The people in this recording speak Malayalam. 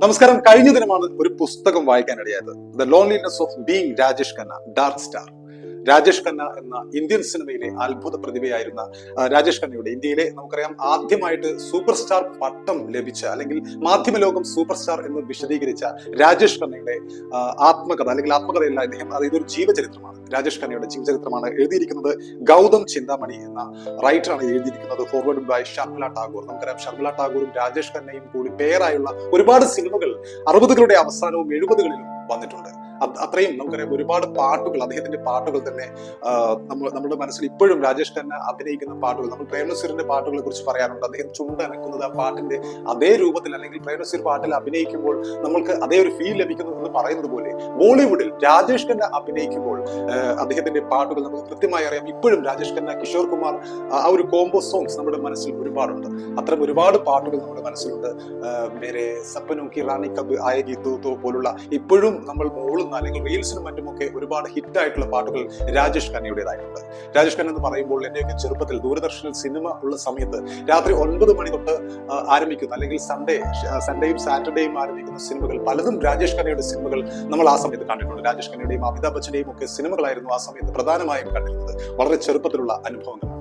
നമസ്കാരം. കഴിഞ്ഞ ദിനമാണ് ഒരു പുസ്തകം വായിക്കാനിടയായത്. The loneliness of being Rajesh Khanna, dark star. Rajesh Khanna എന്ന ഇന്ത്യൻ സിനിമയിലെ അത്ഭുത പ്രതിഭയായിരുന്ന രാജേഷ് ഖന്നയുടെ ഇന്ത്യയിലെ നമുക്കറിയാം ആദ്യമായിട്ട് സൂപ്പർ സ്റ്റാർ പട്ടം ലഭിച്ച, അല്ലെങ്കിൽ മാധ്യമ ലോകം സൂപ്പർ സ്റ്റാർ എന്ന് വിശദീകരിച്ച രാജേഷ് ഖന്നയുടെ ആത്മകഥ, അല്ലെങ്കിൽ ആത്മകഥയല്ല, അദ്ദേഹം ഇതൊരു ജീവചരിത്രമാണ്. രാജേഷ് ഖന്നയുടെ ജീവചരിത്രമാണ് എഴുതിയിരിക്കുന്നത്. ഗൗതം ചിന്താമണി എന്ന റൈറ്ററാണ് എഴുതിയിരിക്കുന്നത്. Forward by Sharmila Tagore. നമുക്കറിയാം ഷർമിള ടാഗോറും രാജേഷ് ഖന്നയും കൂടി പേരായുള്ള ഒരുപാട് സിനിമകൾ 60കളുടെ അവസാനവും 70കളിലും വന്നിട്ടുണ്ട്. അത്രയും നമുക്കറിയാം ഒരുപാട് പാട്ടുകൾ, അദ്ദേഹത്തിന്റെ പാട്ടുകൾ തന്നെ നമ്മുടെ മനസ്സിൽ ഇപ്പോഴും രാജേഷ് ഖന്ന അഭിനയിക്കുന്ന പാട്ടുകൾ. നമ്മൾ പ്രേം നസീറിന്റെ പാട്ടുകളെ കുറിച്ച് പറയാറുണ്ട്. അദ്ദേഹം ചുണ്ടനക്കുന്നത് ആ പാട്ടിന്റെ അതേ രൂപത്തിൽ, അല്ലെങ്കിൽ പ്രേം നസീർ പാട്ടിൽ അഭിനയിക്കുമ്പോൾ നമ്മൾക്ക് അതേ ഒരു ഫീൽ ലഭിക്കുന്നു എന്ന് പറയുന്നത് പോലെ ബോളിവുഡിൽ രാജേഷ് ഖന്ന അഭിനയിക്കുമ്പോൾ അദ്ദേഹത്തിന്റെ പാട്ടുകൾ നമുക്ക് കൃത്യമായി അറിയാം. ഇപ്പോഴും രാജേഷ് ഖന്ന, കിഷോർ കുമാർ, ആ ഒരു കോംബോ സോങ്സ് നമ്മുടെ മനസ്സിൽ ഒരുപാടുണ്ട്. അത്തരം ഒരുപാട് പാട്ടുകൾ നമ്മുടെ മനസ്സിലുണ്ട്. മേരെ സപ്പനോ കി റാണി കബ് ആയേഗി തോ പോലുള്ള ഇപ്പോഴും നമ്മൾ മോളുന്ന, അല്ലെങ്കിൽ റീൽസിനും മറ്റുമൊക്കെ ഒരുപാട് ഹിറ്റ് ആയിട്ടുള്ള പാട്ടുകൾ രാജേഷ് ഖന്നയുടേതായിട്ടുണ്ട്. രാജേഷ് ഖന്ന എന്ന് പറയുമ്പോൾ എന്റെയൊക്കെ ചെറുപ്പത്തിൽ ദൂരദർശനിൽ സിനിമ ഉള്ള സമയത്ത് രാത്രി 9 മണി തൊട്ട് ആരംഭിക്കുന്ന, അല്ലെങ്കിൽ സൺഡേയും സാറ്റർഡേയും ആരംഭിക്കുന്ന സിനിമകൾ പലതും രാജേഷ് ഖന്നയുടെ സിനിമകൾ നമ്മൾ ആ സമയത്ത് കണ്ടിട്ടുണ്ട്. രാജേഷ് ഖന്നയുടെയും അമിതാഭ് ബച്ചന്റെയും ഒക്കെ സിനിമകളായിരുന്നു ആ സമയത്ത് പ്രധാനമായും കണ്ടിരുന്നത്. വളരെ ചെറുപ്പത്തിലുള്ള അനുഭവങ്ങൾ.